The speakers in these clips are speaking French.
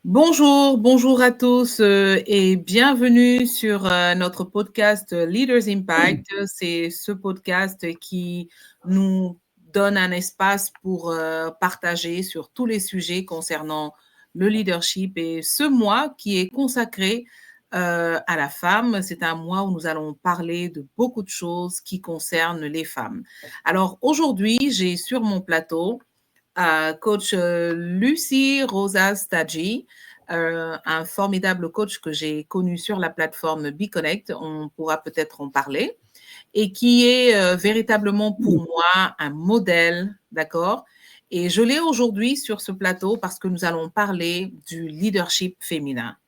Bonjour, bonjour à tous et bienvenue sur notre podcast Leaders Impact. C'est ce podcast qui nous donne un espace pour partager sur tous les sujets concernant le leadership et ce mois qui est consacré à la femme. C'est un mois où nous allons parler de beaucoup de choses qui concernent les femmes. Alors aujourd'hui, j'ai sur mon plateau coach Lucie Rosa Staggi, un formidable coach que j'ai connu sur la plateforme BeConnect, on pourra peut-être en parler, et qui est véritablement pour moi un modèle, d'accord? Et je l'ai aujourd'hui sur ce plateau parce que nous allons parler du leadership féminin.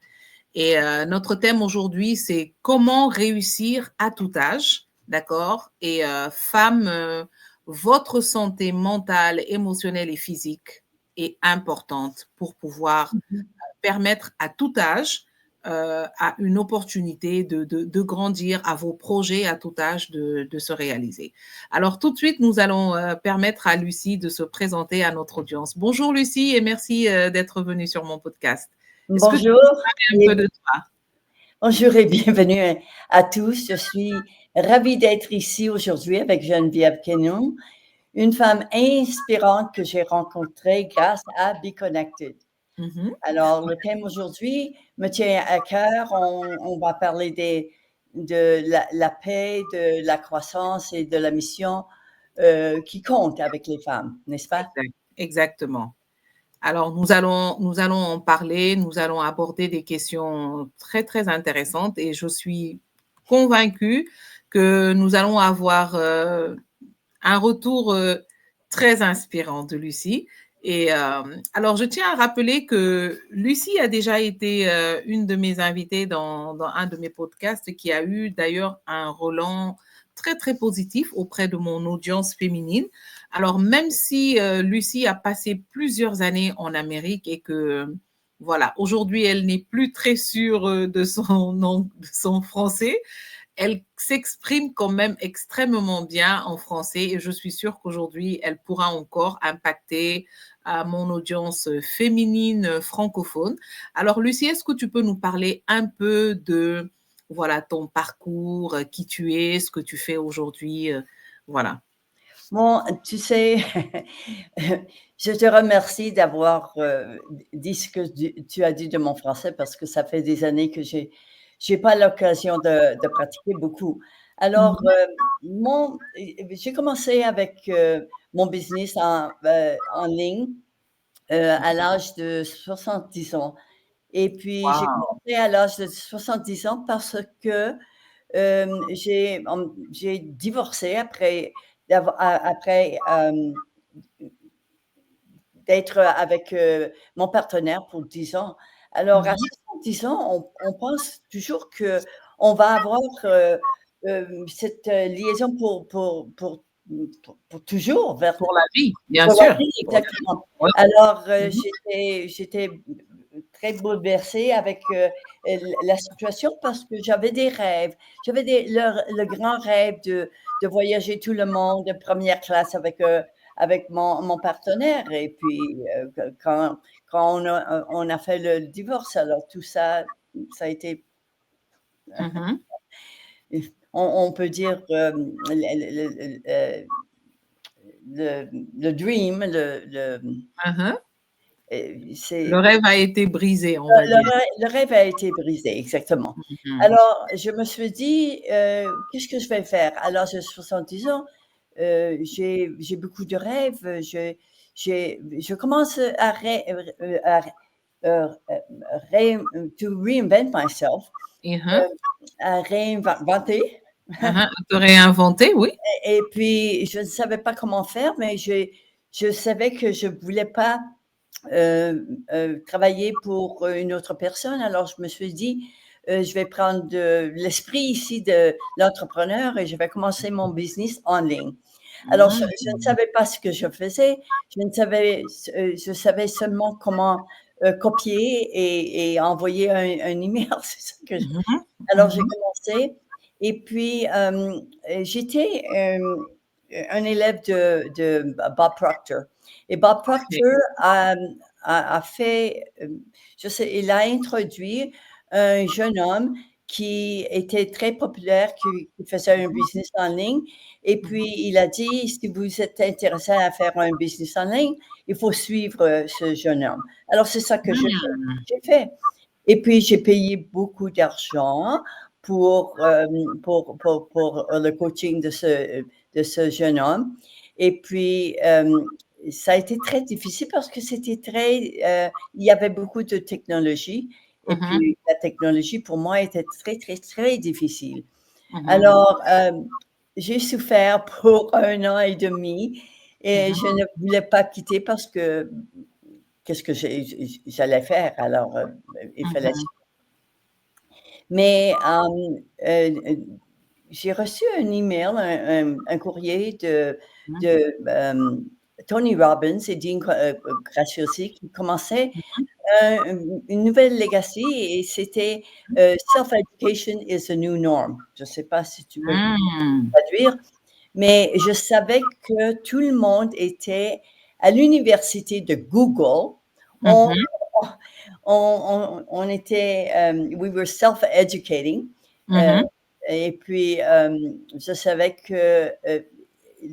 Et notre thème aujourd'hui, c'est comment réussir à tout âge, d'accord? Et femmes, votre santé mentale, émotionnelle et physique est importante pour pouvoir permettre à tout âge à une opportunité de grandir, à vos projets à tout âge de se réaliser. Alors tout de suite, nous allons permettre à Lucie de se présenter à notre audience. Bonjour Lucie et merci d'être venue sur mon podcast. Est-ce que tu peux Bonjour nous parler un peu de toi? bonjour et bienvenue à tous. Je suis ravie d'être ici aujourd'hui avec Geneviève Kenyon, une femme inspirante que j'ai rencontrée grâce à Be Connected. Alors, le thème aujourd'hui me tient à cœur. On va parler de la paix, de la croissance et de la mission qui compte avec les femmes, n'est-ce pas? Exactement. Alors, nous allons en parler, nous allons aborder des questions très, très intéressantes et je suis convaincue que nous allons avoir un retour très inspirant de Lucie. Et alors, je tiens à rappeler que Lucie a déjà été une de mes invitées dans un de mes podcasts qui a eu d'ailleurs un relan très, très positif auprès de mon audience féminine. Alors, même si Lucie a passé plusieurs années en Amérique et que, voilà, aujourd'hui, elle n'est plus très sûre de son français, elle s'exprime quand même extrêmement bien en français et je suis sûre qu'aujourd'hui, elle pourra encore impacter mon audience féminine francophone. Alors, Lucie, est-ce que tu peux nous parler un peu de voilà, ton parcours, qui tu es, ce que tu fais aujourd'hui, voilà. Bon, tu sais, je te remercie d'avoir dit ce que tu as dit de mon français parce que ça fait des années que j'ai pas l'occasion de pratiquer beaucoup. Alors, Mhm. j'ai commencé avec mon business en ligne à l'âge de 70 ans. Et puis, j'ai Wow. commencé à l'âge de 70 ans parce que j'ai divorcé après d'être avec mon partenaire pour 10 ans. Alors, à Mhm. 70 ans, on pense toujours qu'on va avoir cette liaison pour toujours, Pour la vie, bien pour la sûr. vie, Pour la vie. exactement. Ouais. Alors, Mhm. j'étais très bouleversée avec la situation parce que j'avais des rêves. J'avais le grand rêve de voyager tout le monde de première classe avec mon partenaire. Et puis, quand on a fait le divorce, alors tout ça, ça a été, Mhm. on peut dire, le dream, Mhm. Le c'est rêve a été brisé, on va dire. le rêve a été brisé, exactement. Mhm. Alors, je me suis dit, qu'est-ce que je vais faire? Alors, j'ai 70 ans, j'ai beaucoup de rêves, je commence to reinvent myself, Mhm. à réinventer. Mhm. Te réinventer, oui. Et puis, je ne savais pas comment faire, mais je savais que je voulais pas travailler pour une autre personne. Alors, je me suis dit, je vais prendre de l'esprit ici de l'entrepreneur et je vais commencer mon business en ligne. Alors, je ne Mhm. savais pas ce que je faisais. Je savais seulement comment copier et envoyer un email. C'est ça que Mhm. alors, j'ai Mhm. commencé et puis, j'étais, un élève de Bob Proctor et Bob OK. Proctor a fait, il a introduit un jeune homme qui était très populaire, qui faisait un business en ligne. Et puis, il a dit, si vous êtes intéressé à faire un business en ligne, il faut suivre ce jeune homme. Alors, c'est ça que j'ai fait. Et puis, j'ai payé beaucoup d'argent pour le coaching de ce jeune homme. Et puis, ça a été très difficile parce que il y avait beaucoup de technologie. Et puis, la technologie, pour moi, était très, très, très difficile. Alors, j'ai souffert pour 1 an et demi et je ne voulais pas quitter parce que qu'est-ce que j'allais faire? Alors, il fallait. Mais j'ai reçu un email, un courrier de Tony Robbins et Dean Graziosi qui commençaient une nouvelle legacy et c'était Self-education is a new norm. Je ne sais pas si tu peux traduire, mais je savais que tout le monde était à l'université de Google. On était, we were self-educating. Et puis, je savais que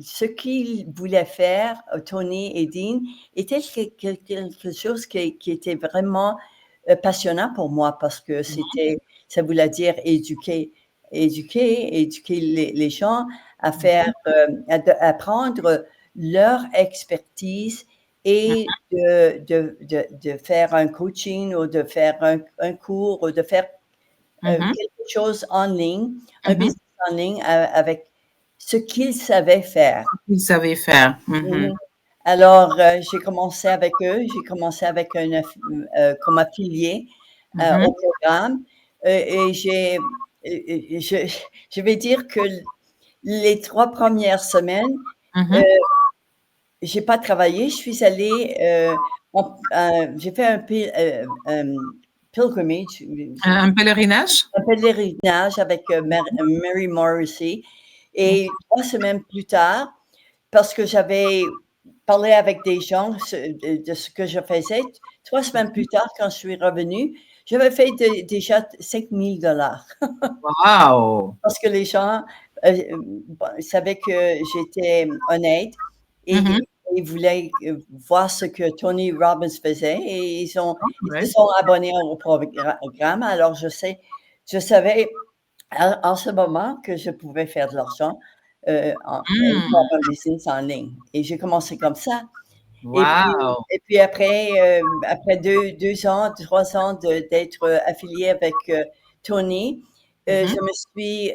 ce qu'ils voulaient faire, Tony et Dean, était quelque chose qui était vraiment passionnant pour moi parce que ça voulait dire éduquer les gens à faire, à prendre leur expertise et de faire un coaching ou de faire un cours ou de faire quelque chose en ligne, un business en ligne avec ce qu'ils savaient faire. Alors, j'ai commencé avec eux, comme affilié au programme et je vais dire que les 3 premières semaines, j'ai pas travaillé, je suis allée, j'ai fait un pilgrimage. Un pèlerinage? Un pèlerinage avec Mary Morrissey. Et 3 semaines plus tard, parce que j'avais parlé avec des gens de ce que je faisais, 3 semaines plus tard, quand je suis revenue, j'avais fait déjà $5,000. Wow! Parce que les gens savaient que j'étais honnête et ils voulaient voir ce que Tony Robbins faisait et ils se sont abonnés au programme. Alors, je savais en ce moment que je pouvais faire de l'argent en business en ligne. Et j'ai commencé comme ça. Wow. Et puis après 2 ans, 3 ans d'être affiliée avec Tony, je me suis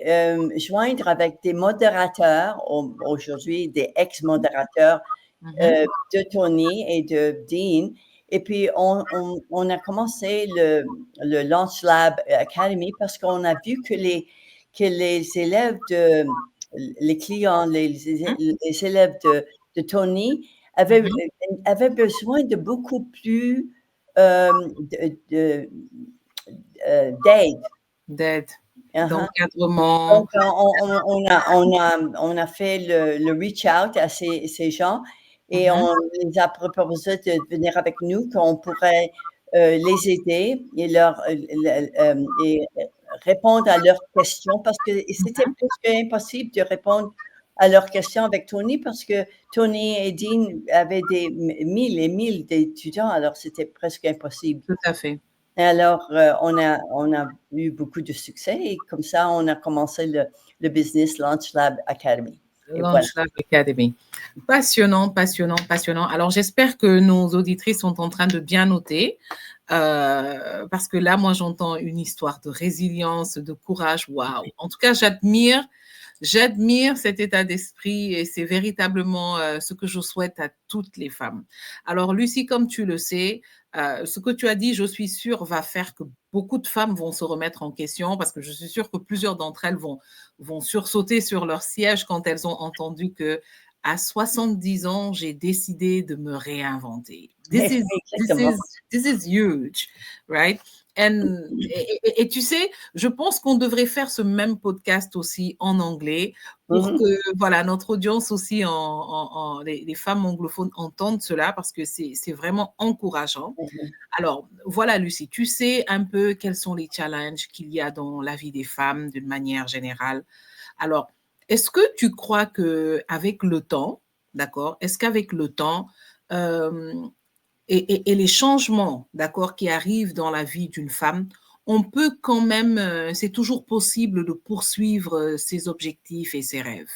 joindre avec des modérateurs, aujourd'hui des ex-modérateurs de Tony et de Dean. Et puis, on a commencé le Launch Lab Academy parce qu'on a vu que les élèves les clients, les élèves de Tony avaient besoin de beaucoup plus d'aide. D'encadrement. Donc, on a fait le reach out à ces gens et on les a proposé de venir avec nous, qu'on pourrait les aider et répondre à leurs questions parce que c'était presque impossible de répondre à leurs questions avec Tony parce que Tony et Dean avaient des 1000 et 1000 d'étudiants, alors c'était presque impossible. Tout à fait. Et alors, on a eu beaucoup de succès et comme ça, on a commencé le business Launch Lab Academy. Launch Lab Academy. Passionnant, passionnant, passionnant. Alors, j'espère que nos auditrices sont en train de bien noter parce que là, moi, j'entends une histoire de résilience, de courage. Waouh! En tout cas, j'admire cet état d'esprit et c'est véritablement ce que je souhaite à toutes les femmes. Alors, Lucie, comme tu le sais, ce que tu as dit, je suis sûre, va faire que beaucoup de femmes vont se remettre en question parce que je suis sûre que plusieurs d'entre elles vont sursauter sur leur siège quand elles ont entendu que à 70 ans, j'ai décidé de me réinventer. This is huge, right? Et tu sais, je pense qu'on devrait faire ce même podcast aussi en anglais pour que voilà, notre audience aussi, les femmes anglophones entendent cela parce que c'est vraiment encourageant. Alors, voilà, Lucie, tu sais un peu quels sont les challenges qu'il y a dans la vie des femmes d'une manière générale. Alors, est-ce que tu crois qu'avec le temps, d'accord, est-ce qu'avec le temps, et les changements, d'accord, qui arrivent dans la vie d'une femme, on peut quand même, c'est toujours possible de poursuivre ses objectifs et ses rêves?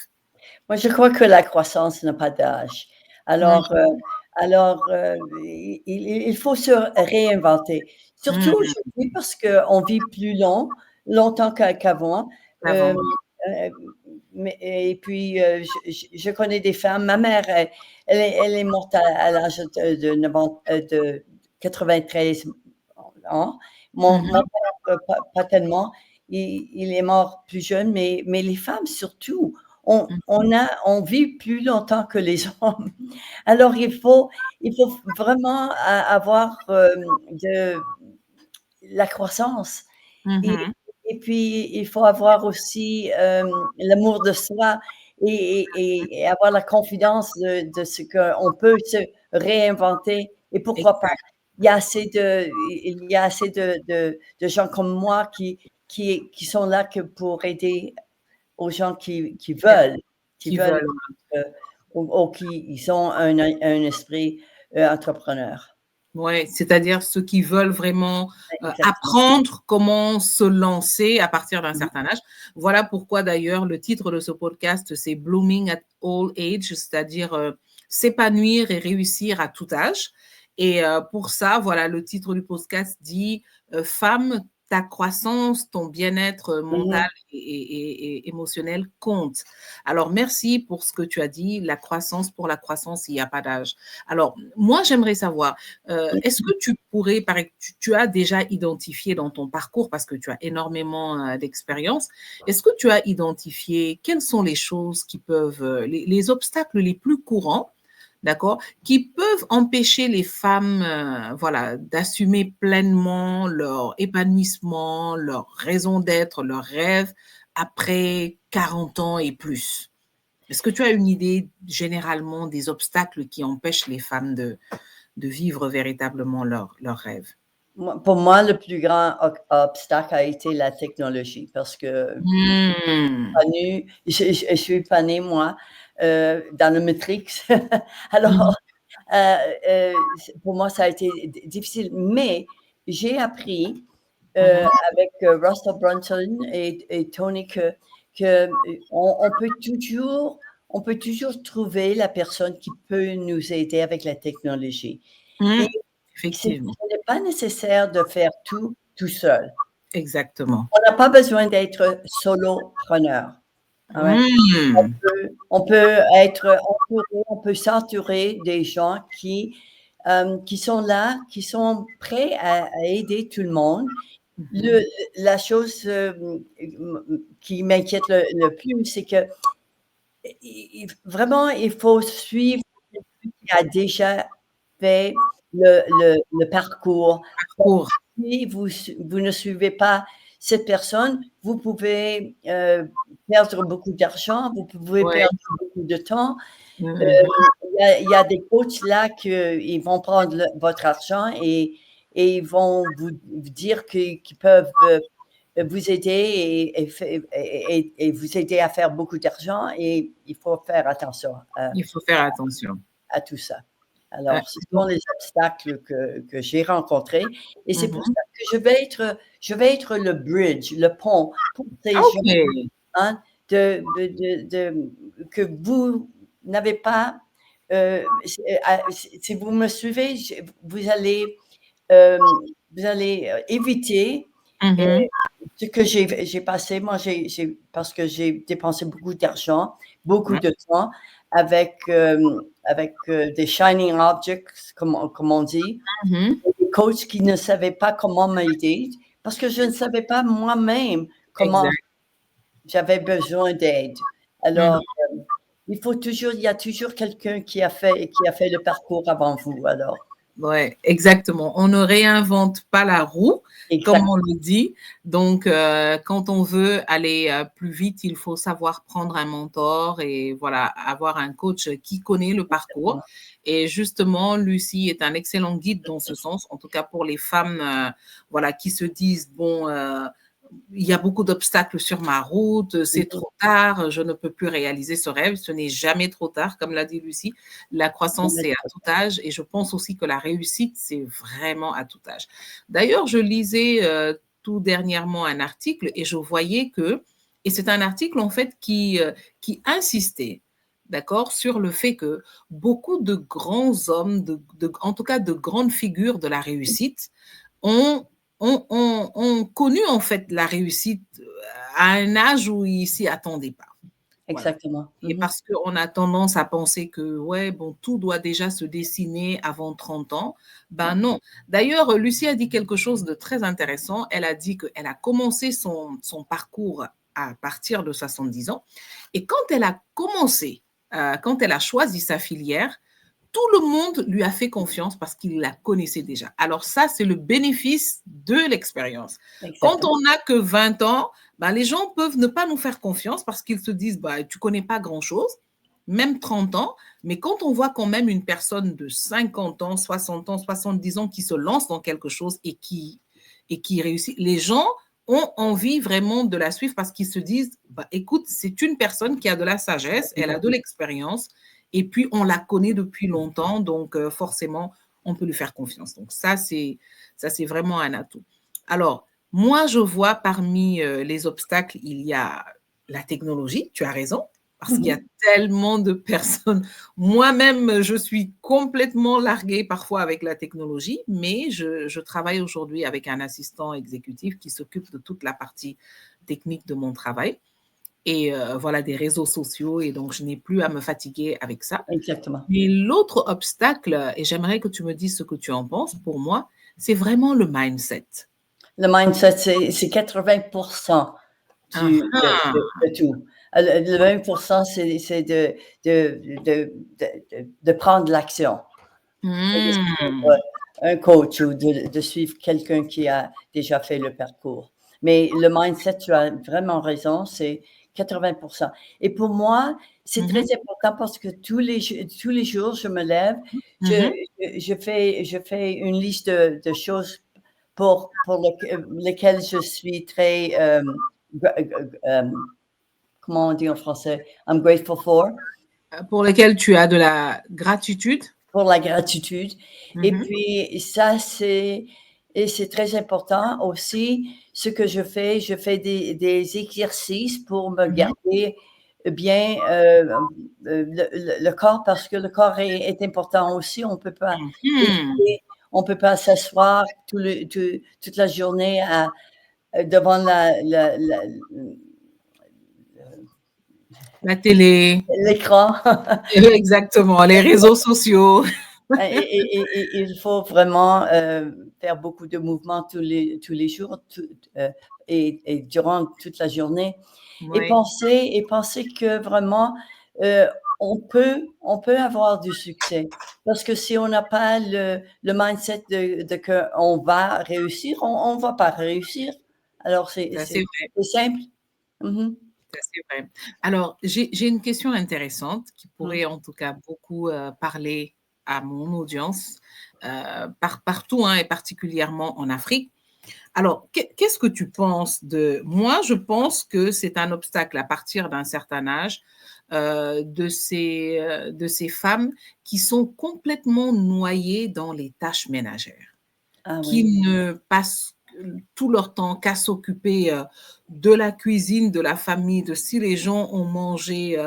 Moi, je crois que la croissance n'a pas d'âge. Alors, il faut se réinventer. Surtout Mmh. aujourd'hui parce qu'on vit plus longtemps qu'avant. Avant. Et puis, je connais des femmes. Ma mère, elle est morte à l'âge de 93 ans. Mon père, pas tellement. Il est mort plus jeune, mais les femmes surtout, on vit plus longtemps que les hommes. Alors, il faut vraiment avoir de la croissance. Et, et puis, il faut avoir aussi l'amour de soi et avoir la confidence de ce qu'on peut se réinventer. Et pourquoi pas? Il y a assez de gens comme moi qui sont là pour aider aux gens qui veulent, ou qui ont un esprit entrepreneur. Oui, c'est-à-dire ceux qui veulent vraiment Exactement. apprendre comment se lancer à partir d'un certain âge. Voilà pourquoi d'ailleurs le titre de ce podcast, c'est Blooming at All Age, c'est-à-dire s'épanouir et réussir à tout âge. Et pour ça, voilà, le titre du podcast dit Femme, ta croissance, ton bien-être mental et émotionnel compte. Alors, merci pour ce que tu as dit. La croissance, pour la croissance, il n'y a pas d'âge. Alors, moi, j'aimerais savoir, est-ce que tu pourrais, tu as déjà identifié dans ton parcours, parce que tu as énormément d'expérience, est-ce que tu as identifié quelles sont les choses qui peuvent, les obstacles les plus courants, d'accord, qui peuvent empêcher les femmes, voilà, d'assumer pleinement leur épanouissement, leur raison d'être, leurs rêves après 40 ans et plus? Est-ce que tu as une idée généralement des obstacles qui empêchent les femmes de vivre véritablement leurs rêves? Pour moi, le plus grand obstacle a été la technologie parce que je suis pas née, moi, dans le Matrix. Alors, pour moi, ça a été difficile. Mais j'ai appris avec Russell Brunson et Tony on peut toujours trouver la personne qui peut nous aider avec la technologie. Et ce Effectivement. n'est pas nécessaire de faire tout seul. Exactement. On n'a pas besoin d'être solopreneur. Ouais. On peut être entouré, on peut s'entourer des gens qui sont là, qui sont prêts à aider tout le monde. La chose qui m'inquiète le plus, c'est que vraiment, il faut suivre quelqu'un qui a déjà fait le parcours. Si vous ne suivez pas cette personne, vous pouvez perdre beaucoup d'argent, vous pouvez perdre beaucoup de temps. Il y a des coachs là qui vont prendre votre argent et ils vont vous dire qu'ils peuvent vous aider et vous aider à faire beaucoup d'argent, et il faut faire attention à tout ça. Alors, ce sont les obstacles que j'ai rencontrés, et c'est pour ça que je vais être le bridge, le pont pour ces gens, hein, que vous n'avez pas. Si vous me suivez, vous allez éviter ce que j'ai passé. Moi, parce que j'ai dépensé beaucoup d'argent, beaucoup de temps avec des shining objects, comme on dit, des coachs qui ne savaient pas comment m'aider, parce que je ne savais pas moi-même comment j'avais besoin d'aide. Alors, il y a toujours quelqu'un qui a fait le parcours avant vous. Alors, Ouais, exactement. On ne réinvente pas la roue, comme Exact. on le dit. Donc, quand on veut aller plus vite, il faut savoir prendre un mentor et voilà, avoir un coach qui connaît le parcours. Et justement, Lucie est un excellent guide dans ce sens, en tout cas pour les femmes, voilà, qui se disent, bon, il y a beaucoup d'obstacles sur ma route, c'est trop tard, je ne peux plus réaliser ce rêve. Ce n'est jamais trop tard, comme l'a dit Lucie. La croissance, c'est à tout âge et je pense aussi que la réussite, c'est vraiment à tout âge. D'ailleurs, je lisais tout dernièrement un article et je voyais que, et c'est un article en fait qui insistait, d'accord, sur le fait que beaucoup de grands hommes, en tout cas de grandes figures de la réussite, ont ont connu en fait la réussite à un âge où ils s'y attendaient pas. Voilà. Exactement. Et parce qu'on a tendance à penser que, ouais, bon, tout doit déjà se dessiner avant 30 ans. Ben non. D'ailleurs, Lucie a dit quelque chose de très intéressant. Elle a dit qu'elle a commencé son parcours à partir de 70 ans. Et quand elle a commencé, quand elle a choisi sa filière, tout le monde lui a fait confiance parce qu'il la connaissait déjà. Alors ça, c'est le bénéfice de l'expérience. Quand on n'a que 20 ans, ben, les gens peuvent ne pas nous faire confiance parce qu'ils se disent, bah, tu ne connais pas grand-chose, même 30 ans, mais quand on voit quand même une personne de 50 ans, 60 ans, 70 ans qui se lance dans quelque chose et qui réussit, les gens ont envie vraiment de la suivre parce qu'ils se disent, bah, écoute, c'est une personne qui a de la sagesse, elle a de l'expérience, et puis on la connaît depuis longtemps, donc forcément, on peut lui faire confiance. Donc ça, c'est vraiment un atout. Alors, moi, je vois parmi les obstacles, il y a la technologie, tu as raison, parce qu'il y a tellement de personnes. Moi-même, je suis complètement larguée parfois avec la technologie, mais je travaille aujourd'hui avec un assistant exécutif qui s'occupe de toute la partie technique de mon travail et voilà, des réseaux sociaux, et donc je n'ai plus à me fatiguer avec ça. Exactement. Mais l'autre obstacle, et j'aimerais que tu me dises ce que tu en penses, pour moi, c'est vraiment le mindset. Le mindset, c'est 80% de tout. Le 20%, c'est de prendre l'action. Un coach ou de suivre quelqu'un qui a déjà fait le parcours. Mais le mindset, tu as vraiment raison, c'est 80%. Et pour moi, c'est très important parce que tous les jours, je me lève, je fais une liste de choses pour lesquelles je suis très, comment on dit en français, I'm grateful for. Pour lesquelles tu as de la gratitude. Pour la gratitude. Et puis, ça, c'est très important aussi. Ce que je fais des exercices pour me garder bien le corps, parce que le corps est important aussi. On peut pas on peut pas s'asseoir toute la journée devant la télé. L'écran. Exactement, les réseaux sociaux. Et il faut vraiment faire beaucoup de mouvements tous les jours et durant toute la journée. Oui. Et penser que vraiment, on peut avoir du succès. Parce que si on n'a pas le mindset de qu'on va réussir, on ne va pas réussir. Alors, c'est simple. C'est vrai. Alors, j'ai une question intéressante qui pourrait en tout cas beaucoup parler à mon audience partout, hein, et particulièrement en Afrique. Alors, qu'est-ce que tu penses de... Moi, je pense que c'est un obstacle à partir d'un certain âge de ces femmes qui sont complètement noyées dans les tâches ménagères, qui ne passent tout leur temps qu'à s'occuper de la cuisine, de la famille, de si les gens ont mangé.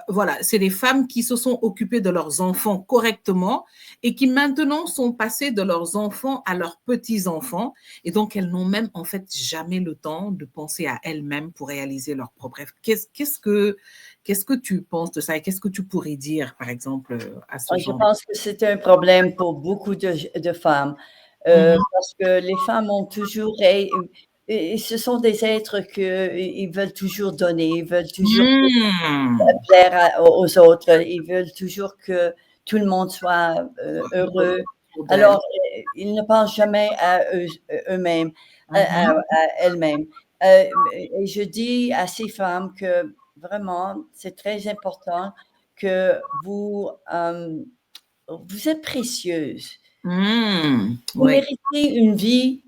Voilà, c'est des femmes qui se sont occupées de leurs enfants correctement et qui maintenant sont passées de leurs enfants à leurs petits-enfants. Et donc, elles n'ont même en fait jamais le temps de penser à elles-mêmes pour réaliser leurs propres rêves. Qu'est-ce que tu penses de ça et qu'est-ce que tu pourrais dire, par exemple, à ce genre? Je pense que c'est un problème pour beaucoup de femmes. Parce que les femmes ont toujours, et ce sont des êtres ils veulent toujours donner, ils veulent toujours plaire aux autres, ils veulent toujours que tout le monde soit heureux. Alors, ils ne pensent jamais à eux-mêmes, à elles-mêmes. Et je dis à ces femmes que vraiment, c'est très important que vous êtes précieuses. Vous Oui, méritez une vie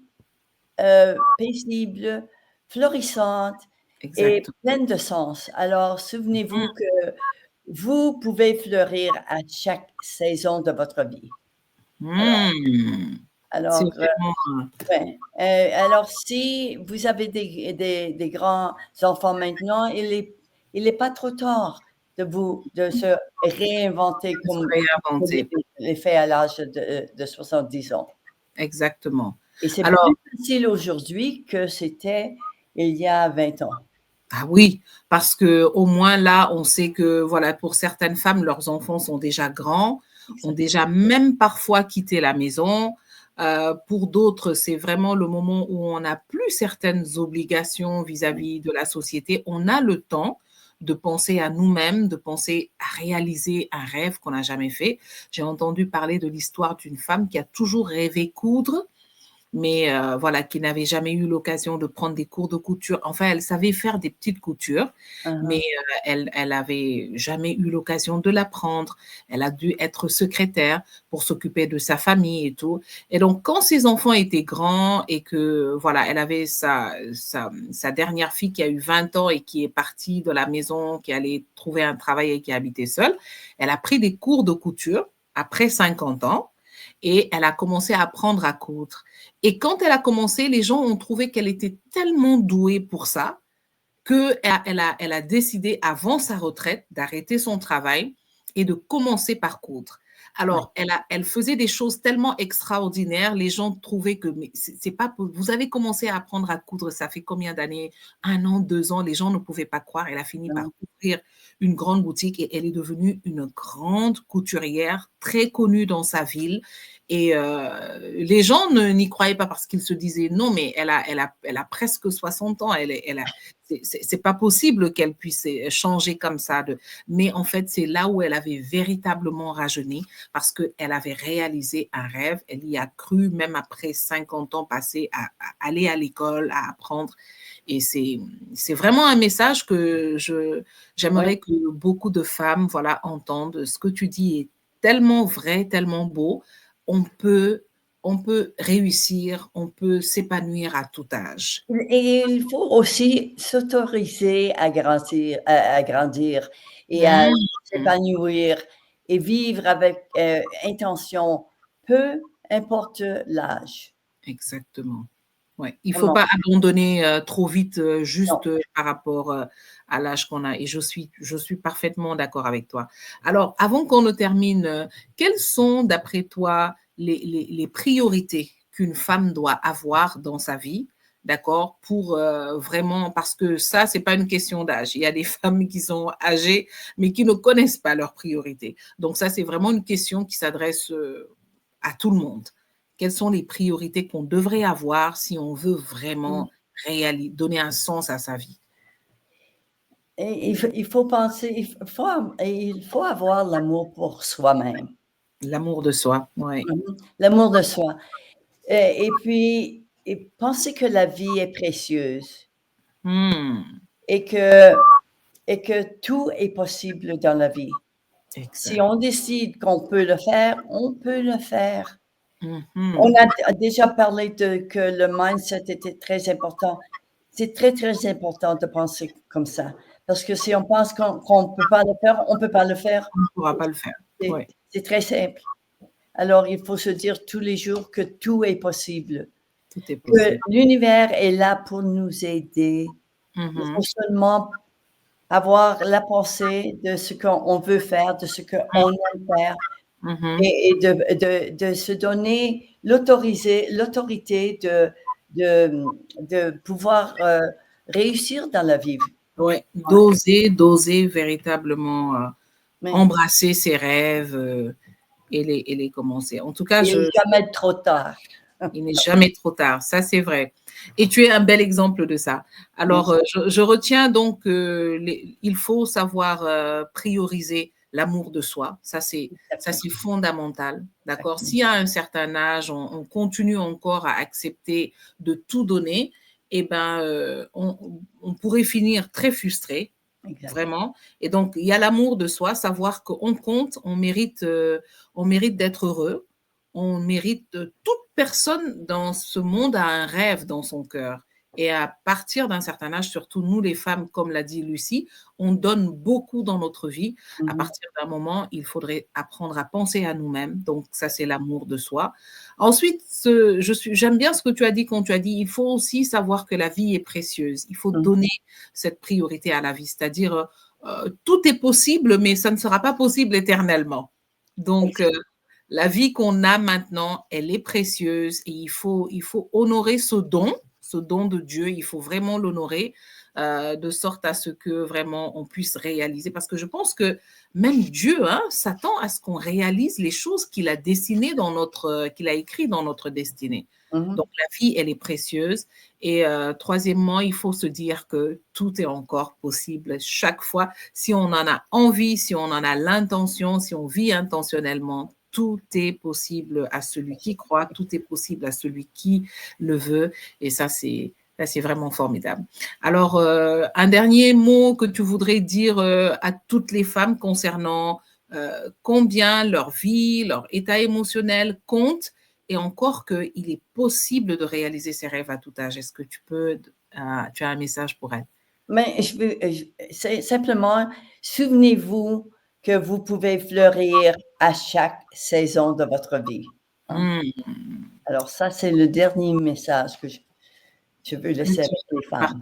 paisible, florissante et exact. pleine de sens. Alors, souvenez-vous que vous pouvez fleurir à chaque saison de votre vie. C'est Alors, vraiment... ouais. Alors, si vous avez des grands enfants maintenant, il est pas trop tard de se réinventer comme réinventé. les fait à l'âge de 70 ans. Exactement. Et c'est Alors, plus facile aujourd'hui que c'était il y a 20 ans. ah oui, parce que au moins là, on sait que voilà, pour certaines femmes, leurs enfants sont déjà grands, ont déjà même parfois quitté la maison. Pour d'autres, c'est vraiment le moment où on n'a plus certaines obligations vis-à-vis de la société. On a le temps de penser à nous-mêmes, de penser à réaliser un rêve qu'on n'a jamais fait. J'ai entendu parler de l'histoire d'une femme qui a toujours rêvé coudre, mais voilà, qui n'avait jamais eu l'occasion de prendre des cours de couture. Enfin, elle savait faire des petites coutures, mais elle avait jamais eu l'occasion de l'apprendre. Elle a dû être secrétaire pour s'occuper de sa famille et tout. Et donc, quand ses enfants étaient grands et que, voilà, elle avait sa dernière fille qui a eu 20 ans et qui est partie de la maison, qui allait trouver un travail et qui habitait seule, elle a pris des cours de couture après 50 ans et elle a commencé à apprendre à coudre. Et quand elle a commencé, les gens ont trouvé qu'elle était tellement douée pour ça qu'elle a décidé, avant sa retraite, d'arrêter son travail et de commencer par coudre. Alors, elle faisait des choses tellement extraordinaires, les gens trouvaient que mais c'est pas, vous avez commencé à apprendre à coudre, ça fait combien d'années? 1 an, 2 ans, les gens ne pouvaient pas croire. Elle a fini par ouvrir une grande boutique et elle est devenue une grande couturière, très connue dans sa ville. Et les gens n'y croyaient pas parce qu'ils se disaient non, mais elle a presque 60 ans, c'est pas possible qu'elle puisse changer comme ça. Mais en fait, c'est là où elle avait véritablement rajeuni parce qu'elle avait réalisé un rêve. Elle y a cru, même après 50 ans passés, à aller à l'école, à apprendre. Et c'est vraiment un message que j'aimerais que beaucoup de femmes voilà, entendent. Ce que tu dis est tellement vrai, tellement beau. On peut réussir, on peut s'épanouir à tout âge. Et il faut aussi s'autoriser à grandir et à s'épanouir et vivre avec intention, peu importe l'âge. Exactement. Ouais. Il ne faut Vraiment. pas abandonner trop vite juste Non. par rapport à l'âge qu'on a. Et je suis parfaitement d'accord avec toi. Alors, avant qu'on ne termine, quelles sont, d'après toi, les priorités qu'une femme doit avoir dans sa vie, d'accord, pour vraiment, parce que ça, ce n'est pas une question d'âge. Il y a des femmes qui sont âgées, mais qui ne connaissent pas leurs priorités. Donc, ça, c'est vraiment une question qui s'adresse à tout le monde. Quelles sont les priorités qu'on devrait avoir si on veut vraiment donner un sens à sa vie? Et il faut penser, il faut avoir l'amour pour soi-même. L'amour de soi, oui. L'amour de soi. Et puis, penser que la vie est précieuse et que tout est possible dans la vie. Si Exact. on décide qu'on peut le faire, on peut le faire. On Mhm. a déjà parlé que le mindset était très important. C'est très, très important de penser comme ça. Parce que si on pense qu'on ne peut pas le faire, on ne peut pas le faire. On ne pourra pas le faire. Oui, C'est très simple. Alors, il faut se dire tous les jours que tout est possible. tout est Que possible. l'univers est là pour nous aider. Il faut seulement avoir la pensée de ce qu'on veut faire, de ce qu'on aime faire, et de se donner l'autorité de pouvoir réussir dans la vie. Ouais, d'oser véritablement Mais embrasser ses rêves et les commencer. En tout cas, il n'est jamais trop tard. il n'est jamais trop tard, ça c'est vrai. Et tu es un bel exemple de ça. Alors, Merci. je retiens donc qu'il faut savoir prioriser l'amour de soi. Ça, c'est fondamental, d'accord? Si à un certain âge, on continue encore à accepter de tout donner, eh ben, on pourrait finir très frustré, vraiment. Et donc, il y a l'amour de soi, savoir qu'on compte, on mérite d'être heureux, on mérite, toute personne dans ce monde a un rêve dans son cœur. Et à partir d'un certain âge, surtout nous les femmes, comme l'a dit Lucie, on donne beaucoup dans notre vie. À partir d'un moment, il faudrait apprendre à penser à nous-mêmes. Donc ça, c'est l'amour de soi. Ensuite, j'aime bien ce que tu as dit quand tu as dit, il faut aussi savoir que la vie est précieuse. Il faut donner cette priorité à la vie, c'est-à-dire tout est possible, mais ça ne sera pas possible éternellement. Donc, la vie qu'on a maintenant, elle est précieuse et il faut honorer ce don de Dieu. Il faut vraiment l'honorer de sorte à ce que vraiment on puisse réaliser. Parce que je pense que même Dieu s'attend à ce qu'on réalise les choses qu'il a dessinées qu'il a écrites dans notre destinée. Donc, la vie, elle est précieuse. Et troisièmement, il faut se dire que tout est encore possible chaque fois. Si on en a envie, si on en a l'intention, si on vit intentionnellement, tout est possible à celui qui croit, tout est possible à celui qui le veut. Et ça, c'est vraiment formidable. Alors, un dernier mot que tu voudrais dire à toutes les femmes concernant combien leur vie, leur état émotionnel compte et encore qu'il est possible de réaliser ses rêves à tout âge. Est-ce que tu as un message pour elles? Mais c'est simplement, souvenez-vous que vous pouvez fleurir à chaque saison de votre vie. Alors ça, c'est le dernier message que je veux laisser avec les femmes.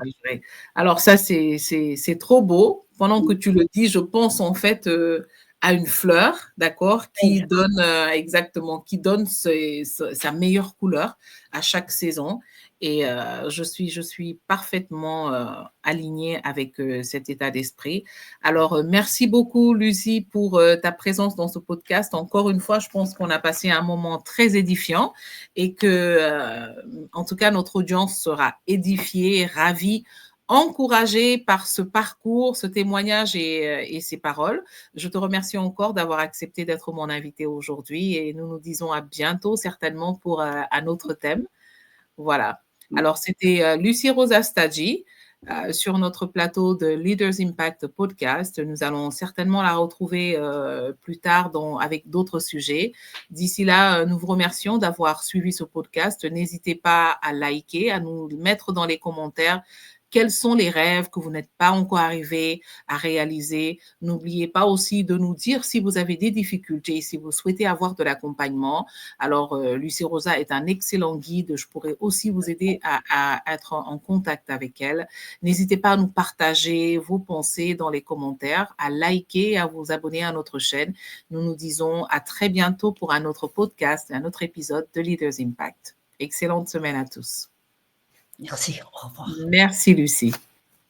Alors ça, c'est trop beau. Pendant que tu le dis, je pense en fait à une fleur, d'accord, qui donne qui donne sa meilleure couleur à chaque saison. Et je suis parfaitement alignée avec cet état d'esprit. Alors, merci beaucoup, Lucie, pour ta présence dans ce podcast. Encore une fois, je pense qu'on a passé un moment très édifiant et que, en tout cas, notre audience sera édifiée, ravie, encouragée par ce parcours, ce témoignage et ces paroles. Je te remercie encore d'avoir accepté d'être mon invité aujourd'hui et nous nous disons à bientôt, certainement, pour un autre thème. Voilà. Alors, c'était Lucie Rosa Staggi sur notre plateau de Leaders Impact Podcast. Nous allons certainement la retrouver plus tard avec d'autres sujets. D'ici là, nous vous remercions d'avoir suivi ce podcast. N'hésitez pas à liker, à nous mettre dans les commentaires quels sont les rêves que vous n'êtes pas encore arrivés à réaliser. N'oubliez pas aussi de nous dire si vous avez des difficultés, si vous souhaitez avoir de l'accompagnement. Alors, Lucie Rosa est un excellent guide. Je pourrais aussi vous aider à être en contact avec elle. N'hésitez pas à nous partager vos pensées dans les commentaires, à liker, à vous abonner à notre chaîne. Nous nous disons à très bientôt pour un autre podcast, un autre épisode de Leaders Impact. Excellente semaine à tous. Merci, au revoir. Merci, Lucie.